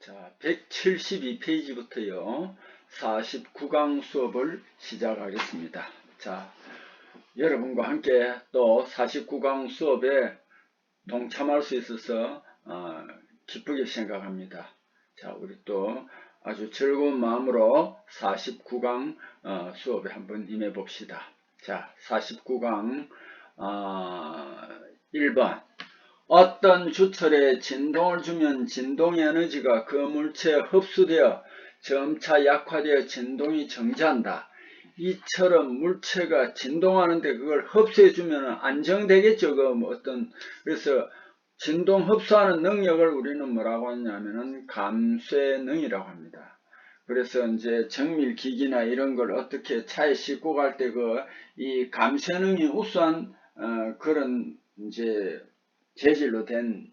자, 172페이지부터요. 49강 수업을 시작하겠습니다. 자, 여러분과 함께 또 49강 수업에 동참할 수 있어서 기쁘게 생각합니다. 자, 우리 또 아주 즐거운 마음으로 49강 수업에 한번 임해 봅시다. 자, 49강 1번. 어떤 주철에 진동을 주면 진동의 에너지가 그 물체에 흡수되어 점차 약화되어 진동이 정지한다. 이처럼 물체가 진동하는데 그걸 흡수해주면 안정되겠죠. 그래서 진동 흡수하는 능력을 우리는 뭐라고 하냐면은 감쇄능이라고 합니다. 그래서 이제 정밀기기나 이런 걸 어떻게 차에 싣고 갈 때 이 감쇄능이 우수한 그런 이제 재질로 된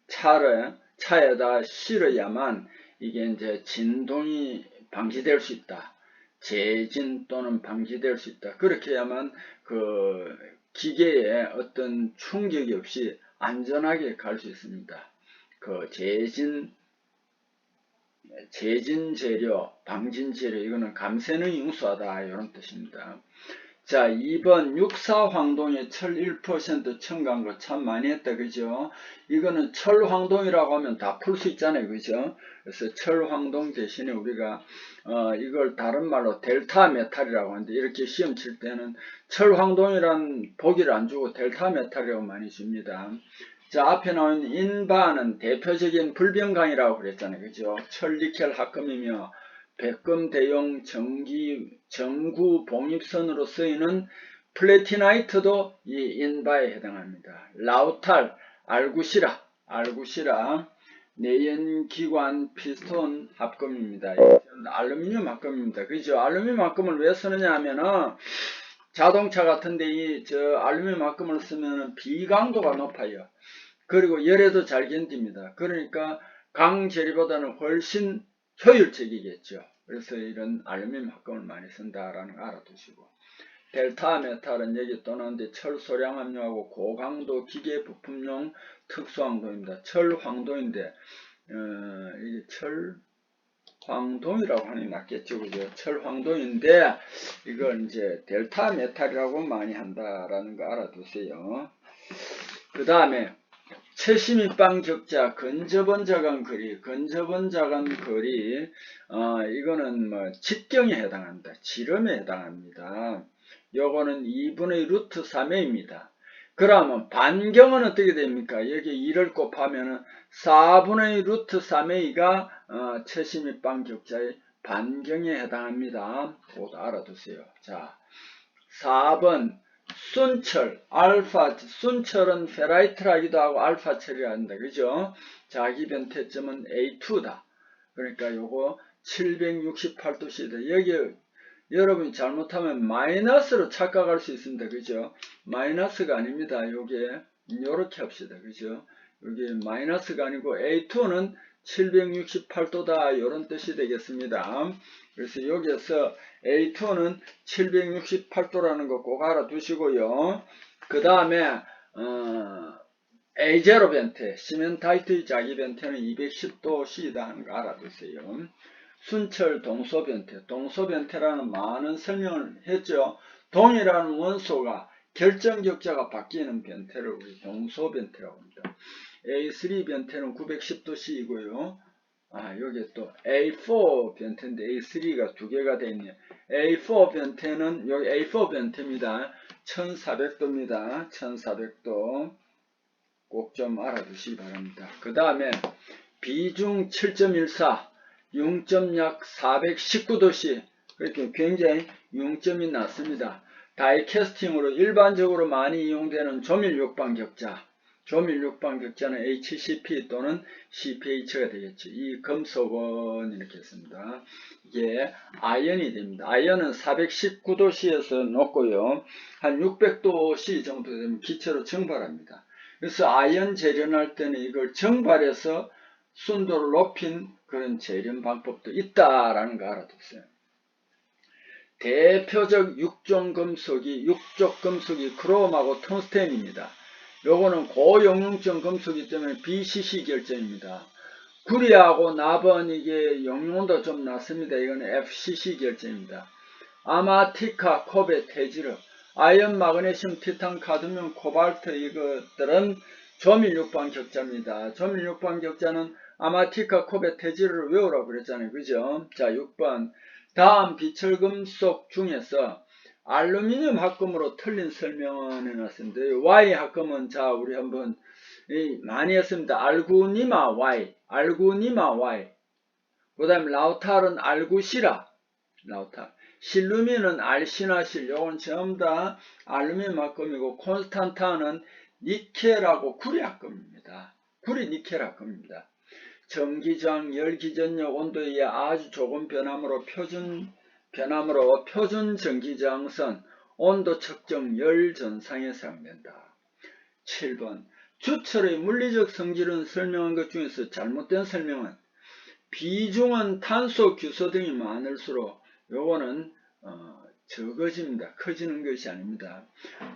차에다 실어야만 이게 이제 진동이 방지될 수 있다. 재진 또는 방지될 수 있다. 그렇게 해야만 그 기계에 어떤 충격이 없이 안전하게 갈 수 있습니다. 그 재진 재료, 방진 재료, 이거는 감쇄능이 우수하다. 이런 뜻입니다. 자, 2번 육사황동에 철 1% 첨가한 거 참 많이 했다. 그죠? 이거는 철황동이라고 하면 다 풀 수 있잖아요. 그죠? 그래서 철황동 대신에 우리가 이걸 다른 말로 델타 메탈이라고 하는데, 이렇게 시험 칠 때는 철황동이란 보기를 안 주고 델타 메탈이라고 많이 줍니다. 자, 앞에 나온 인바는 대표적인 불변강이라고 그랬잖아요. 그죠? 철니켈 합금이며 백금 대용 전구 봉입선으로 쓰이는 플래티나이트도 이 인바에 해당합니다. 라우탈, 알구시라, 내연기관 피스톤 합금입니다. 알루미늄 합금입니다. 그죠? 알루미늄 합금을 왜 쓰느냐 하면은 자동차 같은데 알루미늄 합금을 쓰면 비강도가 높아요. 그리고 열에도 잘 견딥니다. 그러니까 강재료보다는 훨씬 효율적이겠죠. 그래서 이런 알루미늄 합금을 많이 쓴다라는 거 알아두시고, 델타 메탈은 여기 또 나오는데 철소량압류하고 고강도 기계 부품용 특수황동입니다. 철황동인데 이게 철황동이라고 하는 게 낫겠죠. 그죠? 철황동인데 이걸 이제 델타 메탈이라고 많이 한다라는 거 알아두세요. 그 다음에 최심입방 격자, 근접원자간 거리, 이거는 뭐 직경에 해당합니다. 지름에 해당합니다. 요거는 2분의 루트 3a입니다. 그러면 반경은 어떻게 됩니까? 여기 2를 곱하면은 4분의 루트 3a가 최심입방 격자의 반경에 해당합니다. 곧 알아두세요. 자, 4번. 순철, 순철은 페라이트라기도 하고 알파철이라 한다. 그죠? 자기 변태점은 A2다. 그러니까 요거 768도씨다. 여기 여러분이 잘못하면 마이너스로 착각할 수 있습니다. 그죠? 마이너스가 아닙니다. 요게 요렇게 합시다. 그죠? 여기 마이너스가 아니고 A2는 768도다. 이런 뜻이 되겠습니다. 그래서 여기에서 A2는 768도라는 거 꼭 알아두시고요. 그 다음에 A0 변태, 시멘타이트의 자기 변태는 210도씨이다 하는 거 알아두세요. 순철 동소 변태, 동소 변태라는 많은 설명을 했죠. 동이라는 원소가 결정격자가 바뀌는 변태를 우리 동소 변태라고 합니다. A3 변태는 910도씨이고요. 여기 또 A4 변태인데 A3가 두 개가 되어 있네요. A4 변태는 여기 A4 변태입니다. 1400도입니다. 1400도 꼭 좀 알아두시기 바랍니다. 그 다음에 비중 7.14, 융점 약 419도씨, 그렇게 굉장히 융점이 낮습니다. 다이캐스팅으로 일반적으로 많이 이용되는 조밀육방 격자, 조밀육방 격자는 HCP 또는 CPH가 되겠죠. 이 금속은 이렇게 했습니다. 이게 아연이 됩니다. 아연은 419도씨에서 높고요. 한 600도씨 정도 되면 기체로 증발합니다. 그래서 아연 재련할 때는 이걸 증발해서 순도를 높인 그런 재련 방법도 있다라는 거 알아두세요. 대표적 육족 금속이 크롬하고 텅스텐입니다. 요거는 고용융성 금속이기 때문에 BCC 결정입니다. 구리하고 납은 이게 용용도 좀 낮습니다. 이건 FCC 결제입니다. 아마티카, 코베, 테지르, 아연, 마그네슘, 티탄, 카드뮴, 코발트 이것들은 조밀 6번 격자입니다. 조밀 6번 격자는 아마티카, 코베, 테지르를 외우라고 그랬잖아요. 그죠? 자, 6번. 다음 비철금속 중에서 알루미늄 합금으로 틀린 설명을 해놨습니다. Y 합금은 자 우리 한번 많이 했습니다. 알구니마 Y, 알구니마 Y. 그 다음에 라우탈은 알구시라, 라우탈. 실루민은 알시나실. 요건 전부 다 알루미늄 합금이고 콘스탄타는 니켈하고 구리 합금입니다. 구리 니켈 합금입니다. 전기저항, 열기전력, 온도에 의해 아주 조금 변함으로 표준 전기저항선, 온도 측정 열 전상에 사용된다. 7번. 주철의 물리적 성질은 설명한 것 중에서 잘못된 설명은 비중은 탄소, 규소 등이 많을수록 요거는 적어집니다. 커지는 것이 아닙니다.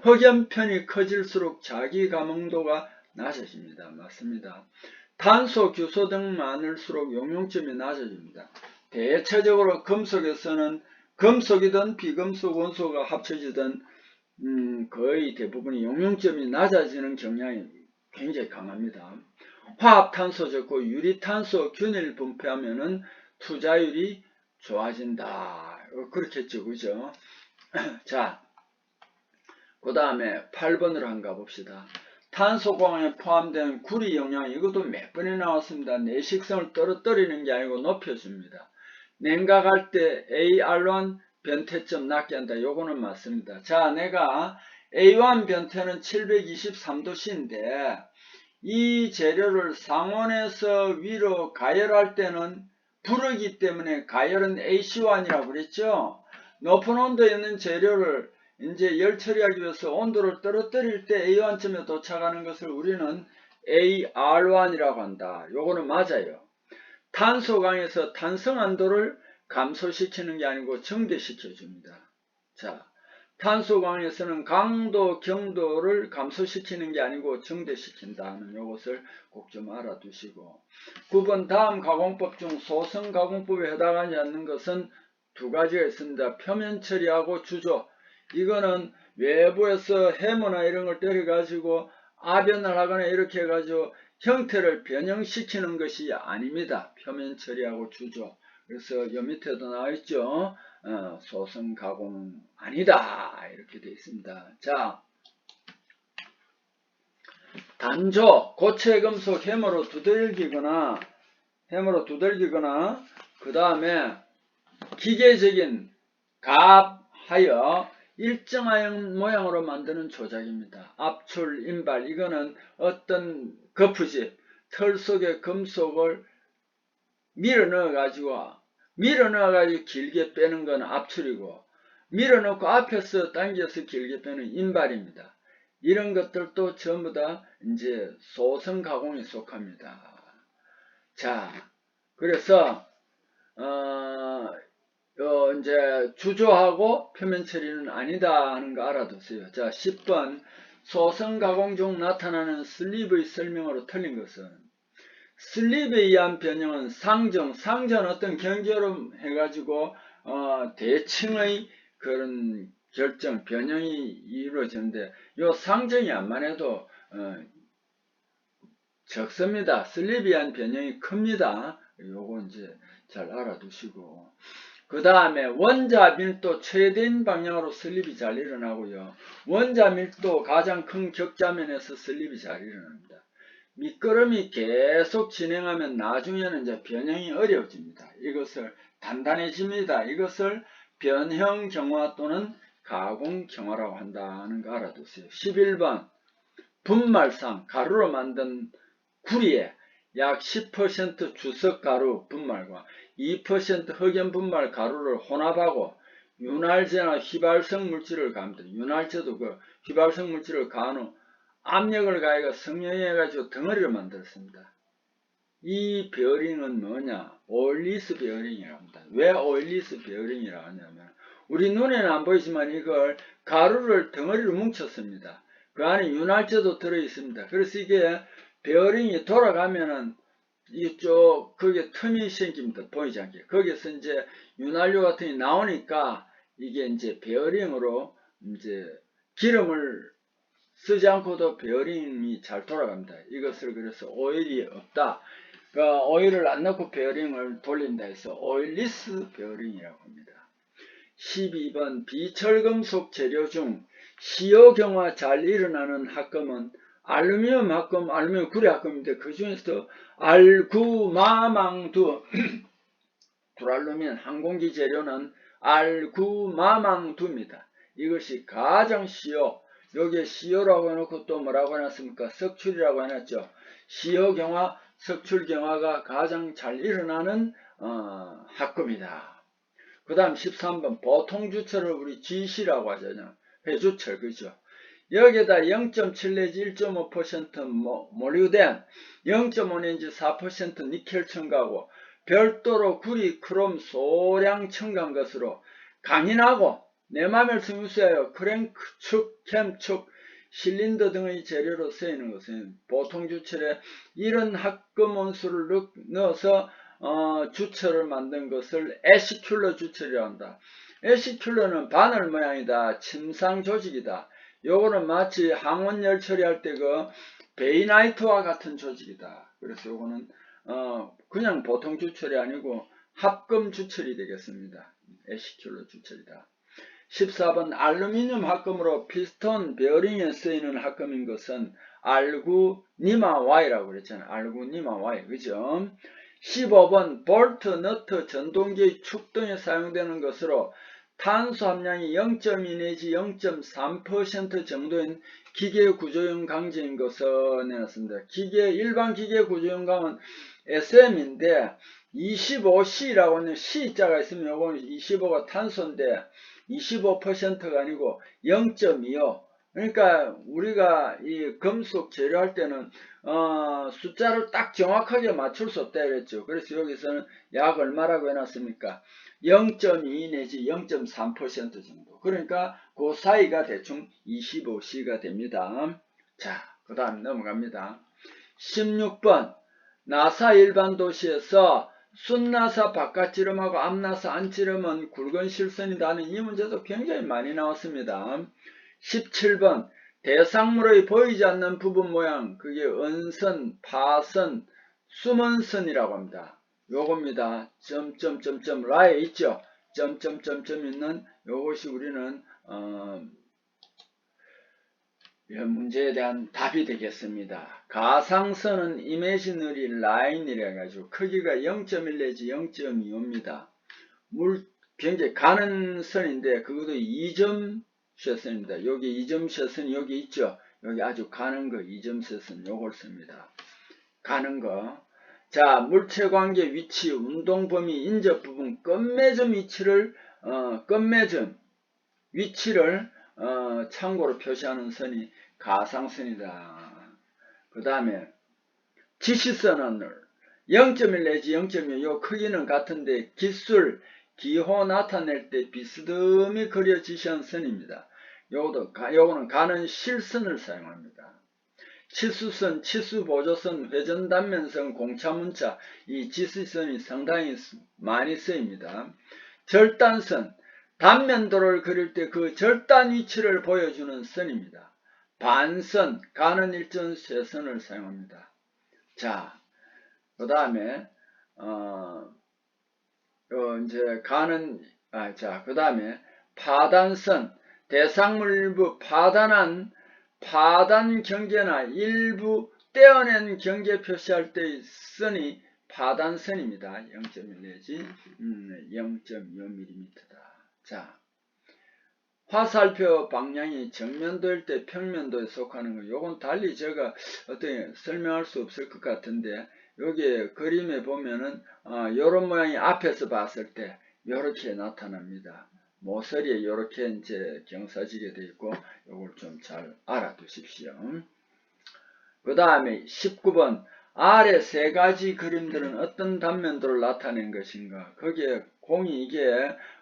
흑연편이 커질수록 자기 감응도가 낮아집니다. 맞습니다. 탄소, 규소 등 많을수록 용용점이 낮아집니다. 대체적으로 금속에서는 금속이든 비금속 원소가 합쳐지든 거의 대부분이 용용점이 낮아지는 경향이 굉장히 강합니다. 화합탄소 적고 유리탄소 균일 분폐하면은 투자율이 좋아진다. 그렇겠죠. 그죠? 자, 그 다음에 8번으로 한번 가봅시다. 탄소광에 포함된 구리 용량, 이것도 몇 번이 나왔습니다. 내식성을 떨어뜨리는 게 아니고 높여줍니다. 냉각할 때 AR1 변태점 낮게 한다. 요거는 맞습니다. 자, 내가 A1 변태는 723도씨인데 이 재료를 상온에서 위로 가열할 때는 불이기 때문에 가열은 AC1이라고 그랬죠. 높은 온도에 있는 재료를 이제 열 처리하기 위해서 온도를 떨어뜨릴 때 A1점에 도착하는 것을 우리는 AR1이라고 한다. 요거는 맞아요. 탄소강에서 탄성한도를 감소시키는 게 아니고 증대시켜 줍니다. 자, 탄소강에서는 강도, 경도를 감소시키는 게 아니고 증대시킨다는 요것을 꼭 좀 알아두시고 9번 다음 가공법 중 소성 가공법에 해당하지 않는 것은 두 가지가 있습니다. 표면 처리하고 주조. 이거는 외부에서 해머나 이런 걸 때려가지고 아변을 하거나 이렇게 해가지고 형태를 변형시키는 것이 아닙니다. 표면 처리하고 주조. 그래서 요 밑에도 나와있죠. 소성 가공은 아니다. 이렇게 되어 있습니다. 자, 단조, 고체 금속 해머로 두들기거나 그 다음에 기계적인 갑하여 일정한 모양으로 만드는 조작입니다. 압출, 인발, 이거는 어떤 거푸집, 털 속에 금속을 밀어넣어가지고 길게 빼는 건 압출이고, 밀어넣고 앞에서 당겨서 길게 빼는 인발입니다. 이런 것들도 전부 다 이제 소성 가공에 속합니다. 자, 그래서 이제 주조하고 표면 처리는 아니다 하는 거 알아두세요. 자, 10번 소성 가공 중 나타나는 슬립의 설명으로 틀린 것은 슬립에 의한 변형은 상전 어떤 경계로 해가지고 대칭의 그런 결정 변형이 이루어지는데 요 상정이 안만 해도 적습니다. 슬립에 의한 변형이 큽니다. 요거 이제 잘 알아두시고 그 다음에 원자 밀도 최대인 방향으로 슬립이 잘 일어나고요. 원자 밀도 가장 큰 격자면에서 슬립이 잘 일어납니다. 밑거름이 계속 진행하면 나중에는 이제 변형이 어려워집니다. 이것을 단단해집니다. 이것을 변형 경화 또는 가공 경화라고 한다는 거 알아두세요. 11번 분말상 가루로 만든 구리에 약 10% 주석가루 분말과 2% 흑연 분말 가루를 혼합하고 윤활제나 휘발성 물질을 가합니다. 윤활제도 그 휘발성 물질을 가한 후 압력을 가해가 성형해가지고 덩어리를 만들었습니다. 이 베어링은 뭐냐? 오일리스 베어링이라고 합니다. 왜 오일리스 베어링이라고 하냐면 우리 눈에는 안 보이지만 이걸 가루를 덩어리로 뭉쳤습니다. 그 안에 윤활제도 들어있습니다. 그래서 이게 베어링이 돌아가면은 이쪽 거기에 틈이 생깁니다. 보이지 않게. 거기서 이제 윤활유 같은 게 나오니까 이게 이제 베어링으로 이제 기름을 쓰지 않고도 베어링이 잘 돌아갑니다. 이것을 그래서 오일이 없다. 그러니까 오일을 안 넣고 베어링을 돌린다 해서 오일리스 베어링이라고 합니다. 12번 비철금속 재료 중 시효경화 잘 일어나는 합금은 알루미늄 합금, 알루미늄 구리 합금인데 그 중에서도 알구마망두 두랄루민 항공기 재료는 알구마망두입니다. 이것이 가장 시효, 여기에 시효라고 해놓고 또 뭐라고 해놨습니까? 석출이라고 해놨죠. 시효경화, 석출경화가 가장 잘 일어나는 합금이다. 그 다음 13번 보통 주철을 우리 GC라고 하잖아요. 회주철 그죠. 여기에다 0.7 내지 1.5% 몰리우덴, 0.5 내지 4% 니켈 첨가하고 별도로 구리, 크롬, 소량 첨가한 것으로 강인하고 내마멜 승유수하여 크랭크 축, 캠 축, 실린더 등의 재료로 쓰이는 것은 보통 주철에 이런 합금 원수를 넣어서 주철을 만든 것을 애시큘러 주철이라고 한다. 애시큘러는 바늘 모양이다. 침상 조직이다. 요거는 마치 항원열 처리할 때 그 베이나이트와 같은 조직이다. 그래서 요거는 그냥 보통 주철이 아니고 합금 주철이 되겠습니다. 애시큘러 주철이다. 14번 알루미늄 합금으로 피스톤 베어링에 쓰이는 합금인 것은 알구니마 Y라고 그랬잖아요. 알구니마 Y 그죠? 15번 볼트, 너트, 전동기의 축 등에 사용되는 것으로 탄소 함량이 0.2 내지 0.3% 정도인 기계 구조용 강제인 것을 내놨습니다. 일반 기계 구조용 강은 SM인데 25C라고 하는 C자가 있으면 요거는 25가 탄소인데 25%가 아니고 0.25. 그러니까 우리가 이 금속 재료할 때는 숫자를 딱 정확하게 맞출 수 없다 그랬죠. 그래서 여기서는 약 얼마라고 해놨습니까? 0.2 내지 0.3% 정도. 그러니까 그 사이가 대충 25C가 됩니다. 자, 그 다음 넘어갑니다. 16번 나사 일반 도시에서 순나사 바깥지름하고 앞나사 안지름은 굵은 실선이다 하는 이 문제도 굉장히 많이 나왔습니다. 17번 대상물의 보이지 않는 부분 모양 그게 은선, 파선, 수문선이라고 합니다. 요겁니다. 점점점점 라에 있죠. 점점점점 있는 요것이 우리는 이 문제에 대한 답이 되겠습니다. 가상선은 이미지너리 라인이라 해가지고 크기가 0.1 내지 0.25입니다. 굉장히 가는 선인데 그것도 2점 쉐선입니다. 여기 2점 쉐선이 여기 있죠. 여기 아주 가는 거 2점 쉐선 요걸 씁니다. 가는 거. 자, 물체관계 위치, 운동범위, 인접 부분, 끝매점 위치를 참고로 표시하는 선이 가상선이다. 그 다음에 지시선은 0.1 내지 0.2 요 크기는 같은데 기술, 기호 나타낼 때 비스듬히 그려 지시한 선입니다. 요거는 가는 실선을 사용합니다. 치수선, 치수보조선, 회전단면선, 공차문자 이 지시선이 상당히 많이 쓰입니다. 절단선, 단면도를 그릴 때 그 절단 위치를 보여주는 선입니다. 반선, 가는 일전 쇠선을 사용합니다. 자, 그 다음에 이제 그 다음에 파단선, 대상물 일부 파단 경계나 일부 떼어낸 경계 표시할 때의 선이 파단선입니다. 0.1 내지 0.25mm다. 자, 화살표 방향이 정면도일 때 평면도에 속하는 거, 요건 달리 제가 어떻게 설명할 수 없을 것 같은데, 여기 그림에 보면은, 요런 모양이 앞에서 봤을 때, 요렇게 나타납니다. 모서리에 요렇게 이제 경사지게 되어 있고, 요걸 좀 잘 알아두십시오. 그 다음에 19번, 아래 세 가지 그림들은 어떤 단면도를 나타낸 것인가? 거기에 공이 이게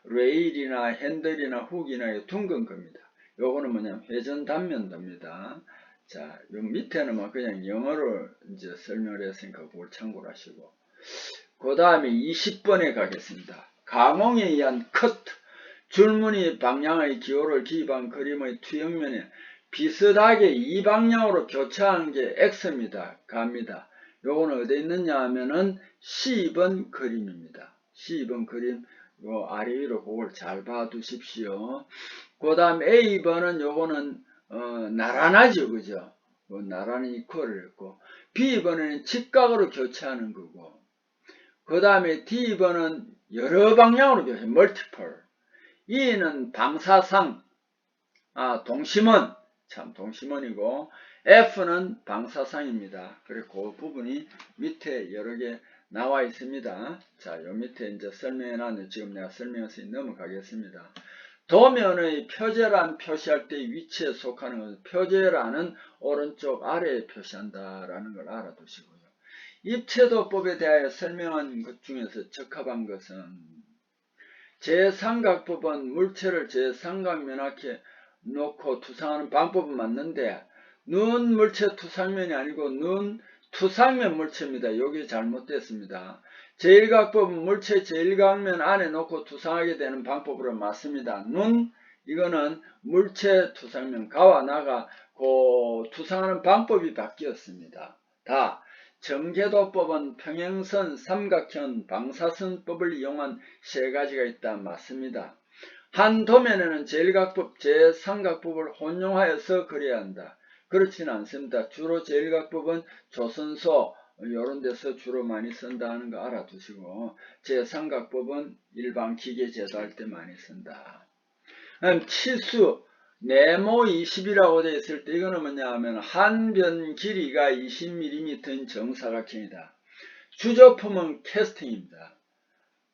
레일이나 핸들이나 훅이나 둥근 겁니다. 요거는 뭐냐면 회전 단면도입니다. 자, 요 밑에는 뭐 그냥 영어로 이제 설명을 했으니까 그걸 참고를 하시고. 그 다음에 20번에 가겠습니다. 가공에 의한 커트. 줄무늬 방향의 기호를 기입한 그림의 투영면에 비슷하게 이 방향으로 교차하는 게 X입니다. 갑니다. 요거는 어디 있느냐 하면은 C2번 그림입니다. C2번 그림, 요 아래 위로 그걸 잘 봐 두십시오. 그 다음 A번은 요거는 나란하죠. 그죠? 나란히 이퀄을 했고, B번은 직각으로 교차하는 거고, 그 다음에 D번은 여러 방향으로 교차해, 멀티플. E는 방사상, 동심원, 참 동심원이고, F는 방사상입니다. 그리고 그 부분이 밑에 여러 개 나와 있습니다. 자, 요 밑에 이제 설명해놨는데 지금 내가 설명해서 넘어가겠습니다. 도면의 표제란 표시할 때 위치에 속하는 것은 표제란은 오른쪽 아래에 표시한다라는 걸 알아두시고요. 입체도법에 대하여 설명한 것 중에서 적합한 것은 제3각법은 물체를 제3각면하게 놓고 투상하는 방법은 맞는데 눈 물체 투상면이 아니고 눈 투상면 물체입니다. 여기 잘못됐습니다. 제1각법은 물체 제1각면 안에 놓고 투상하게 되는 방법으로 맞습니다. 눈 이거는 물체 투상면 가와 나가 그 투상하는 방법이 바뀌었습니다. 다 정제도법은 평행선, 삼각형, 방사선법을 이용한 세 가지가 있다. 맞습니다. 한 도면에는 제1각법, 제3각법을 혼용하여서 그려야 한다. 그렇지는 않습니다. 주로 제1각법은 조선소 이런 데서 주로 많이 쓴다 하는 거 알아두시고 제3각법은 일반 기계 제조할 때 많이 쓴다. 치수 네모 20이라고 되어 있을 때 이거는 뭐냐 하면 한 변 길이가 20mm인 정사각형이다. 주조품은 캐스팅입니다.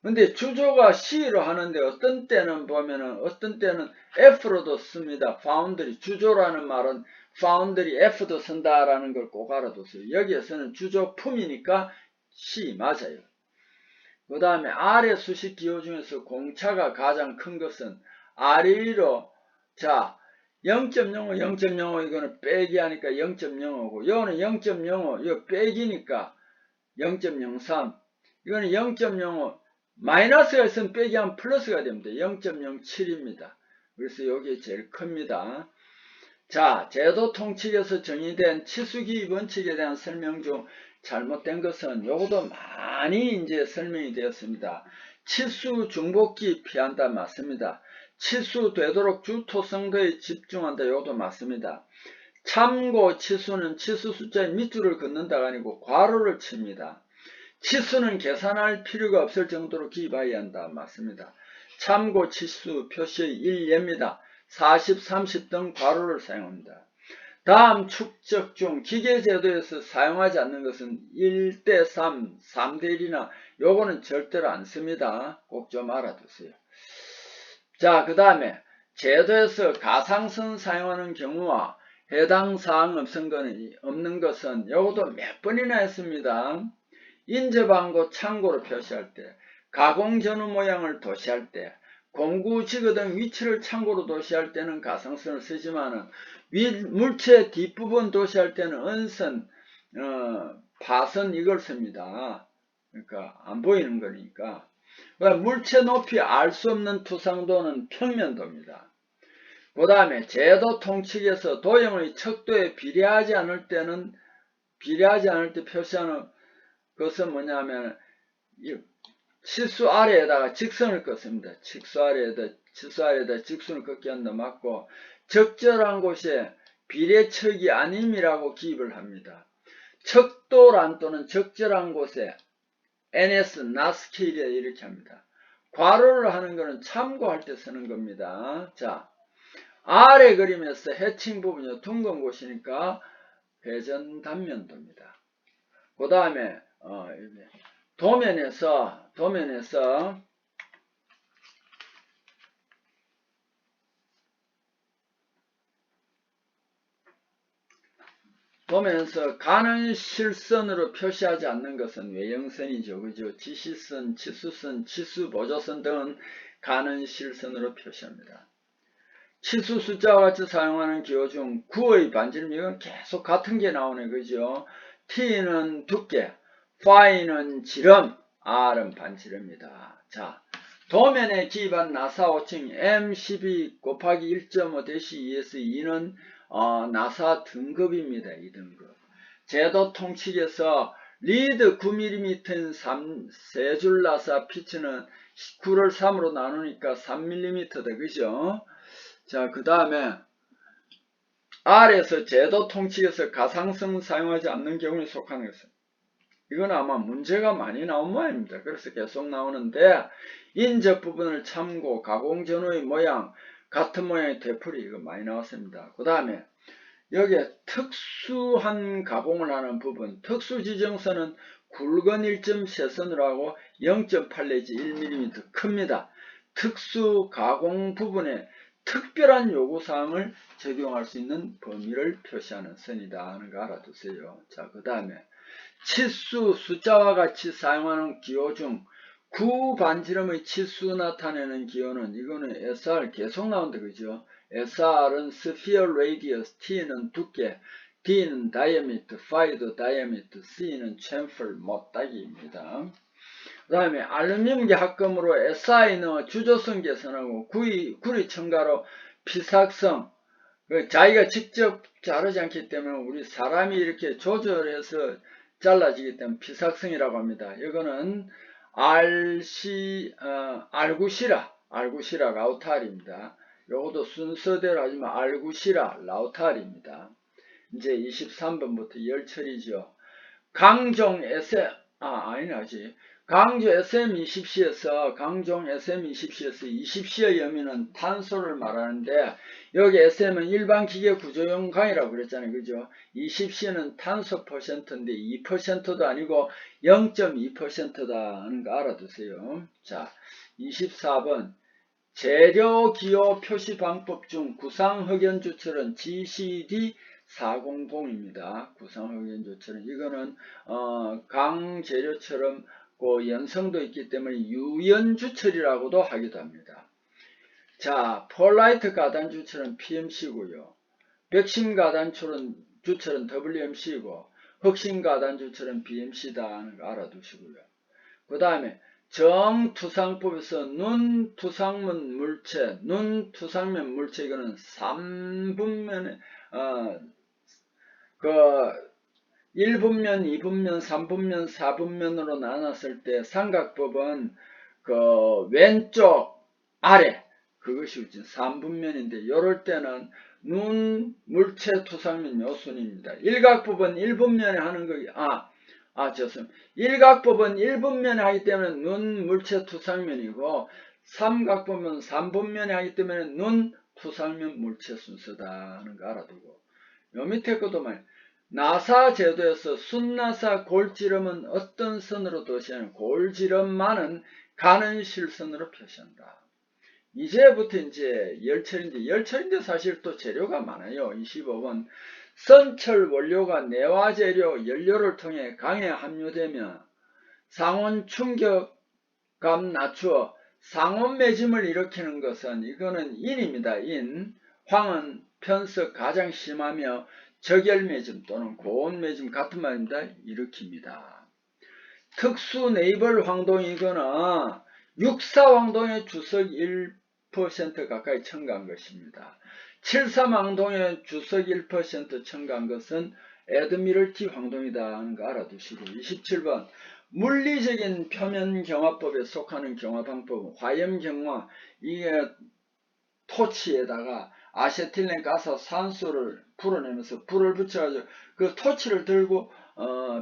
근데 주조가 C로 하는데 어떤 때는 보면은 어떤 때는 F로도 씁니다. 파운드리 주조라는 말은 파운드리 F도 쓴다라는 걸 꼭 알아두세요. 여기에서는 주조품이니까 C 맞아요. 그 다음에 R의 수식 기호 중에서 공차가 가장 큰 것은 R1로 자 0.05, 0.05 이거는 빼기 하니까 0.05고 이거는 0.05 이거 빼기니까 0.03 이거는 0.05 마이너스가 있으면 빼기하면 플러스가 됩니다. 0.07입니다. 그래서 여기 제일 큽니다. 자, 제도 통칙에서 정의된 치수기입 원칙에 대한 설명 중 잘못된 것은 요것도 많이 이제 설명이 되었습니다. 치수 중복기 피한다 맞습니다. 치수 되도록 주토성도에 집중한다 요것도 맞습니다. 참고 치수는 치수 숫자의 밑줄을 긋는다가 아니고 괄호를 칩니다. 치수는 계산할 필요가 없을 정도로 기입해야 한다. 맞습니다. 참고 치수 표시의 일례입니다. 40, 30 등 괄호를 사용합니다. 다음 축적 중 기계제도에서 사용하지 않는 것은 1대3, 3대1이나 요거는 절대로 안 씁니다. 꼭 좀 알아두세요. 자, 그 다음에 제도에서 가상선 사용하는 경우와 해당 사항 없는 것은 요것도 몇 번이나 했습니다. 인접항고 창고로 표시할 때, 가공전후 모양을 도시할 때, 공구지구 등 위치를 창고로 도시할 때는 가상선을 쓰지만 물체 뒷부분 도시할 때는 은선, 파선 이걸 씁니다. 그러니까 안 보이는 거니까. 물체 높이 알 수 없는 투상도는 평면도입니다. 그 다음에 제도 통칙에서 도형의 척도에 비례하지 않을 때 표시하는 그것은 뭐냐면 치수 아래에다가 직선을 긋습니다. 치수 아래에다 직선을 긋게 한다 맞고 적절한 곳에 비례척이 아님이라고 기입을 합니다. 척도란 또는 적절한 곳에 NS, not scale이다 이렇게 합니다. 괄호를 하는 것은 참고할 때 쓰는 겁니다. 자, 아래 그림에서 해칭 부분이 둥근 곳이니까 회전 단면도입니다. 그 다음에 도면에서 가는 실선으로 표시하지 않는 것은 외형선이죠. 그죠? 지시선, 치수선, 치수보조선 등은 가는 실선으로 표시합니다. 치수 숫자와 같이 사용하는 기호 중 9의 반지름, 이건 계속 같은 게 나오네, 그죠? T는 두께, Phi는 지름, R은 반지름이다. 자, 도면에 기입한 나사 호칭 M12 곱하기 1.5-2에서 2는 나사 등급입니다. 2등급. 제도 통칙에서 리드 9mm인 3줄 나사 피치는 9를 3으로 나누니까 3mm다. 그죠? 자, 그 다음에 R에서 제도 통칙에서 가상성을 사용하지 않는 경우에 속하는 것은, 이건 아마 문제가 많이 나온 모양입니다. 그래서 계속 나오는데, 인접 부분을 참고 가공 전후의 모양, 같은 모양의 되풀이, 이거 많이 나왔습니다. 그 다음에 여기에 특수한 가공을 하는 부분, 특수 지정선은 굵은 1.3선으로 하고 0.8 내지 1mm 큽니다. 특수 가공 부분에 특별한 요구사항을 적용할 수 있는 범위를 표시하는 선이다 하는 거 알아두세요. 자, 그 다음에 치수 숫자와 같이 사용하는 기호 중 9 반지름의 치수 나타내는 기호는, 이거는 SR 계속 나온다, 그죠? SR은 sphere radius, T는 두께, D는 diameter, Phi도 diameter, C는 chamfer, 못따기입니다. 그 다음에 알루미늄계 합금으로 SI는 주조성 개선하고 구리 첨가로 피삭성, 자기가 직접 자르지 않기 때문에 우리 사람이 이렇게 조절해서 잘라지기 때문에 피삭성이라고 합니다. 이거는 알구시라 라우탈입니다. 요것도 순서대로 하지만 알구시라 라우탈입니다. 이제 23번부터 열처리죠. 강종 SM, 강조 SM20C에서, 강종 SM20C에서 20C의 의미는 탄소를 말하는데, 여기 SM은 일반 기계 구조용 강이라고 그랬잖아요. 그죠? 20C는 탄소 %인데 2%도 아니고 0.2%다 하는 거 알아두세요. 자, 24번. 재료 기호 표시 방법 중 구상흑연 주철은 GCD 400입니다. 구상흑연 주철은, 이거는 강 재료처럼 그 연성도 있기 때문에 유연 주철이라고도 하기도 합니다. 자, 폴라이트 가단 주철은 PMC고요. 백신 가단 주철은 WMC고, 흑신 가단 주철은 BMC다 하는 거 알아두시고요. 그 다음에 정투상법에서 눈투상면 물체, 눈투상면 물체, 이거는 3분면에 1분면, 2분면, 3분면, 4분면으로 나눴을 때 삼각법은 왼쪽 아래, 그것이 3분면인데, 요럴 때는 눈 물체 투상면 요순입니다. 일각법은 1분면에 하는 거, 좋습니다. 일각법은 1분면에 하기 때문에 눈 물체 투상면이고, 삼각법은 3분면에 하기 때문에 눈 투상면 물체 순서다 하는 거 알아두고, 요 밑에 것도 말이에요. 나사 제도에서 순나사 골지름은 어떤 선으로 표시하는, 골지름만은 가는 실선으로 표시한다. 이제부터 이제 열철인데 사실 또 재료가 많아요. 25번. 선철 원료가 내화 재료 연료를 통해 강에 함유되며 상온 충격감 낮추어 상온 매짐을 일으키는 것은, 이거는 인입니다. 인. 황은 편석 가장 심하며 적열 매짐 또는 고온 매짐 같은 말입니다. 일으킵니다. 특수 네이벌 황동이, 이거는 육사 황동의 주석 1% 가까이 첨가한 것입니다. 73 황동의 주석 1% 첨가한 것은 에드미럴티 황동이다 하는 거 알아두시고, 27번. 물리적인 표면 경화법에 속하는 경화 방법은 화염경화, 이게 토치에다가 아세틸렌 가스 산소를 풀어내면서 불을 붙여가지고 그 토치를 들고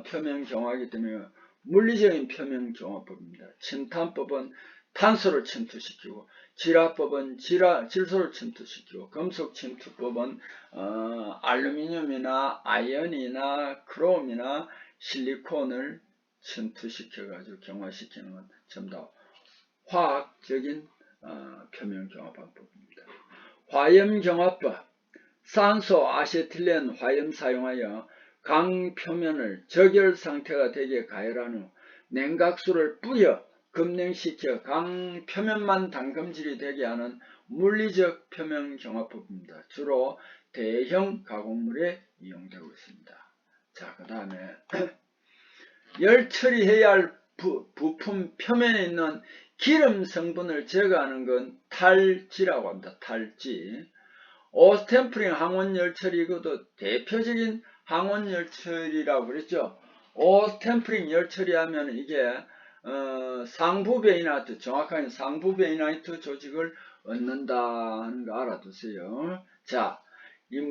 표면 경화하기 때문에 물리적인 표면 경화법입니다. 침탄법은 탄소를 침투시키고, 질화법은 질소를 침투시키고, 금속 침투법은 알루미늄이나 아연이나 크롬이나 실리콘을 침투시켜가지고 경화시키는 건 전부 다 화학적인 표면 경화 방법입니다. 화염 경화법. 산소 아세틸렌 화염 사용하여 강 표면을 적열 상태가 되게 가열한 후 냉각수를 뿌려 급냉시켜 강 표면만 담금질이 되게 하는 물리적 표면 경화법입니다. 주로 대형 가공물에 이용되고 있습니다. 자, 그 다음에 열 처리해야 할 부품 표면에 있는 기름 성분을 제거하는 건 탈지라고 합니다. 탈지. 오스템플링 항원열처리, 이것도 대표적인 항원열처리라고 그랬죠. 오스템플링 열처리 하면 이게 상부베이나이트, 정확하게 상부베이나이트 조직을 얻는다는 거 알아두세요. 자, 이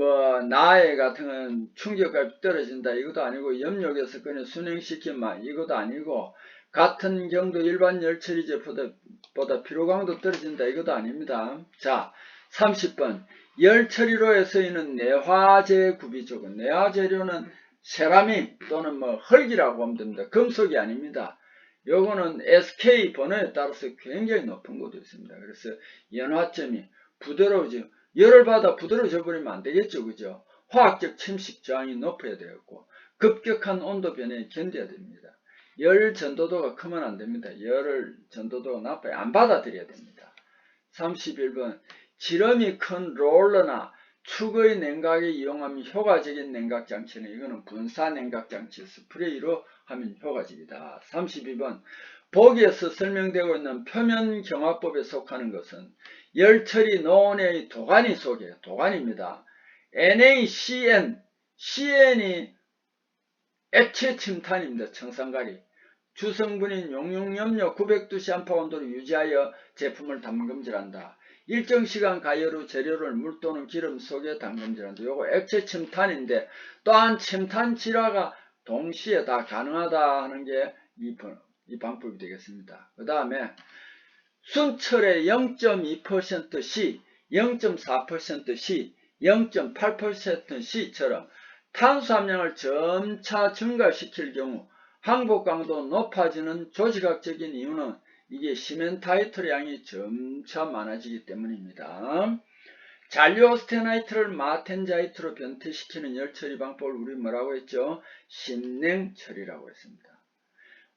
나해 같은 건 충격값이 떨어진다 이것도 아니고, 염력에서 그냥 순행시키면 이것도 아니고, 같은 경도 일반 열처리제보다 피로강도 떨어진다 이것도 아닙니다. 자, 30번 열처리로에 쓰이는 내화재 구비조건. 내화재료는 세라믹 또는 흙이라고 하면 됩니다. 금속이 아닙니다. 요거는 SK 번호에 따라서 굉장히 높은 것도 있습니다. 그래서 연화점이 부드러워지고, 열을 받아 부드러워져 버리면 안 되겠죠. 그죠? 화학적 침식 저항이 높아야 되겠고, 급격한 온도 변화에 견뎌야 됩니다. 열 전도도가 크면 안 됩니다. 열 전도도가 나빠야 안 받아들여야 됩니다. 31번 지름이 큰 롤러나 축의 냉각에 이용하면 효과적인 냉각장치는, 이거는 분사 냉각장치 스프레이로 하면 효과적이다. 32번 보기에서 설명되고 있는 표면 경화법에 속하는 것은 열처리 논의 도가니 속에, 도가니입니다. NaCN, CN이 액체 침탄입니다. 청산가리. 주성분인 용융염료 900도씨 온도로 유지하여 제품을 담금질한다. 일정 시간 가열 후 재료를 물 또는 기름 속에 담금질한다. 요거 액체 침탄인데, 또한 침탄 질화가 동시에 다 가능하다 하는 게 이 방법이 되겠습니다. 그 다음에 순철의 0.2%C, 0.4%C, 0.8%C처럼 탄수함량을 점차 증가시킬 경우 항복 강도 높아지는 조직학적인 이유는 이게 시멘타이트 양이 점차 많아지기 때문입니다. 잔류오스테나이트를 마텐자이트로 변태시키는 열처리 방법을 우리 뭐라고 했죠? 신냉처리라고 했습니다.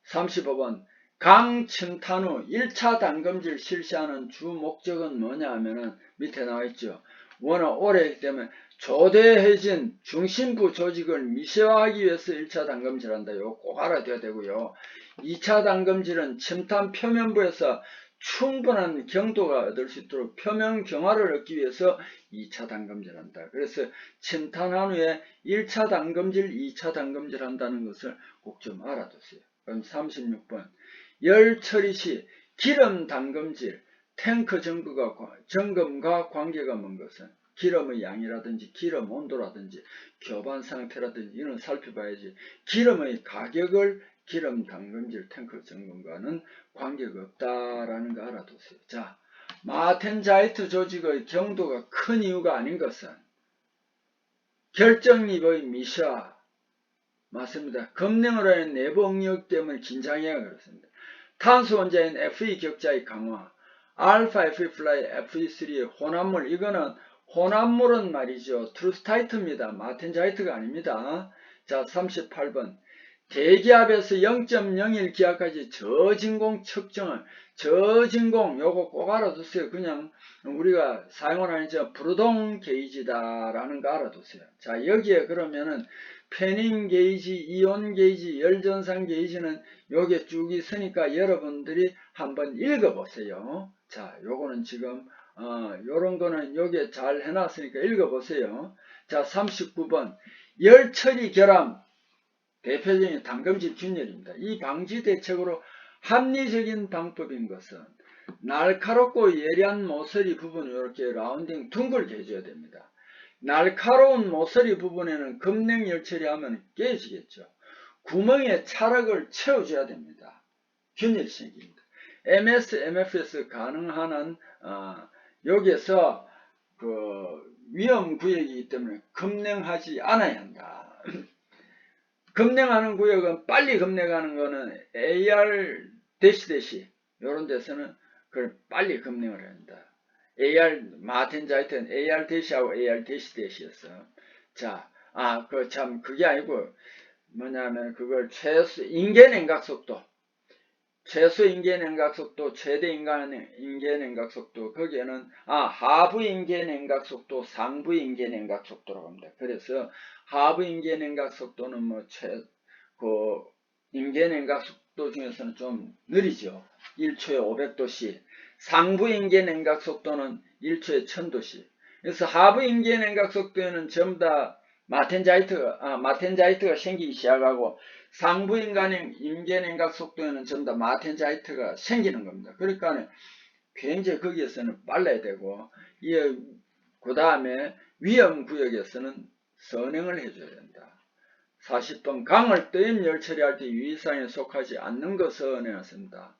35번 강침탄 후 1차 담금질 실시하는 주 목적은 뭐냐 하면은 밑에 나와있죠. 워낙 오래이기 때문에 조대해진 중심부 조직을 미세화하기 위해서 1차 담금질한다. 이거 꼭 알아둬야 되고요. 2차 담금질은 침탄 표면부에서 충분한 경도가 얻을 수 있도록 표면 경화를 얻기 위해서 2차 담금질한다. 그래서 침탄한 후에 1차 담금질, 2차 담금질 한다는 것을 꼭 좀 알아두세요. 그럼 36번 열 처리 시 기름 담금질, 탱크 점검과 관계가 먼 것은 기름의 양이라든지 기름 온도라든지 교반 상태라든지 이런 살펴봐야지, 기름의 가격을 기름 담금질 탱크 점검과는 관계가 없다라는 거 알아두세요. 자, 마텐자이트 조직의 경도가 큰 이유가 아닌 것은 결정립의 미시화, 맞습니다. 급냉으로 인한 내부 응력 때문에 긴장해야 그렇습니다. 탄소 원자인 Fe 격자의 강화, 알파 Fe 플라이 Fe3의 혼합물, 이거는 혼합물은 말이죠. 트루스타이트입니다. 마텐자이트가 아닙니다. 자, 38번 대기압에서 0.01 기압까지 저진공 측정을, 저진공 요거 꼭 알아두세요. 그냥 우리가 사용하는 브루동 게이지다라는 거 알아두세요. 자, 여기에 그러면은 패닝 게이지, 이온 게이지, 열전산 게이지는 요게 쭉 있으니까 여러분들이 한번 읽어보세요. 자, 요거는 지금 요런 거는 요게 잘 해놨으니까 읽어보세요. 자, 39번 열처리 결함, 대표적인 담금질 균열입니다. 이 방지 대책으로 합리적인 방법인 것은 날카롭고 예리한 모서리 부분을 이렇게 라운딩 둥글게 해줘야 됩니다. 날카로운 모서리 부분에는 급냉 열처리하면 깨지겠죠. 구멍에 찰흙을 채워줘야 됩니다. 균열식입니다. MS, MFS 가능한 여기에서 위험 구역이기 때문에 급냉하지 않아야 한다. 급냉하는 구역은, 빨리 급냉하는 거는 AR 이런 데서는 그걸 빨리 급냉을 한다. AR 마텐자이트는 AR 대시하고 AR 대시였어. 자, 그게 아니고 뭐냐면 그걸 최소 인계 냉각 속도, 최소 인계 냉각 속도, 최대 인계 냉각 속도, 거기에는 하부 인계 냉각 속도, 상부 인계 냉각 속도라고 합니다. 그래서 하부 인계 냉각 속도는 인계 냉각 속도 중에서는 좀 느리죠. 1초에 500도씨. 상부 인계 냉각 속도는 1초에 1000도씨. 그래서 하부 인계 냉각 속도에는 전부 다 마텐자이트가 생기기 시작하고, 상부 인계 냉각 속도에는 전부 다 마텐자이트가 생기는 겁니다. 그러니까 굉장히 거기에서는 빨라야 되고, 그 다음에 위험 구역에서는 선행을 해줘야 된다. 40번 강을 뜨임 열 처리할 때 유의사항에 속하지 않는 것 선행했습니다.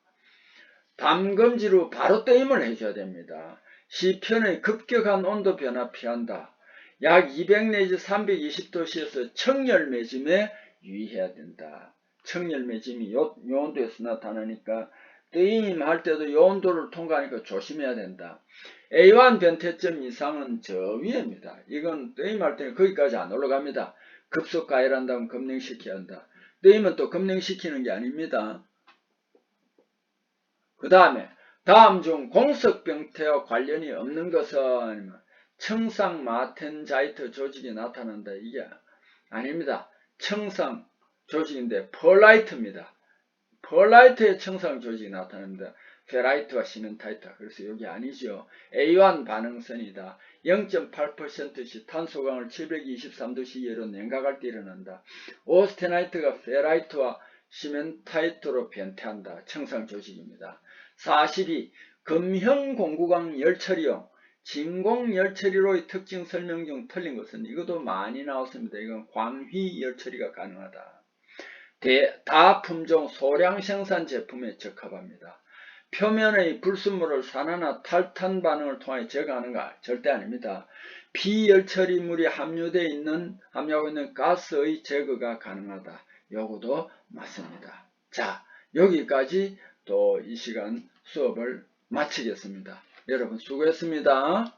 담금지로 바로 뜨임을 해줘야 됩니다. 시편의 급격한 온도 변화 피한다. 약 200 내지 320도씨에서 청열 매짐에 유의해야 된다. 청열 매짐이 요 온도에서 나타나니까 뜨임 할 때도 요 온도를 통과하니까 조심해야 된다. A1 변태점 이상은 저 위에입니다. 이건 뜨임 할 때는 거기까지 안 올라갑니다. 급속 가열한다면 급냉시켜야 한다. 뜨임은 또 급냉시키는 게 아닙니다. 그 다음에 다음 중 공석병태와 관련이 없는 것은 청상 마텐자이트 조직이 나타난다. 이게 아닙니다. 청상 조직인데 펄라이트입니다. 펄라이트의 청상 조직이 나타납니다. 페라이트와 시멘타이트. 그래서 여기 아니죠. A1 반응선이다. 0.8%씩 탄소강을 723도씨 이하로 냉각할 때 일어난다. 오스테나이트가 페라이트와 시멘타이트로 변태한다. 청상 조직입니다. 42. 금형 공구강 열처리용 진공 열처리로의 특징 설명 중 틀린 것은 이것도 많이 나왔습니다. 이건 광휘 열처리가 가능하다. 다품종 소량 생산 제품에 적합합니다. 표면의 불순물을 산화나 탈탄 반응을 통해 제거하는가? 절대 아닙니다. 비열처리물이 함유하고 있는 가스의 제거가 가능하다. 요거도 맞습니다. 자, 여기까지 또 이 시간 수업을 마치겠습니다. 여러분 수고했습니다.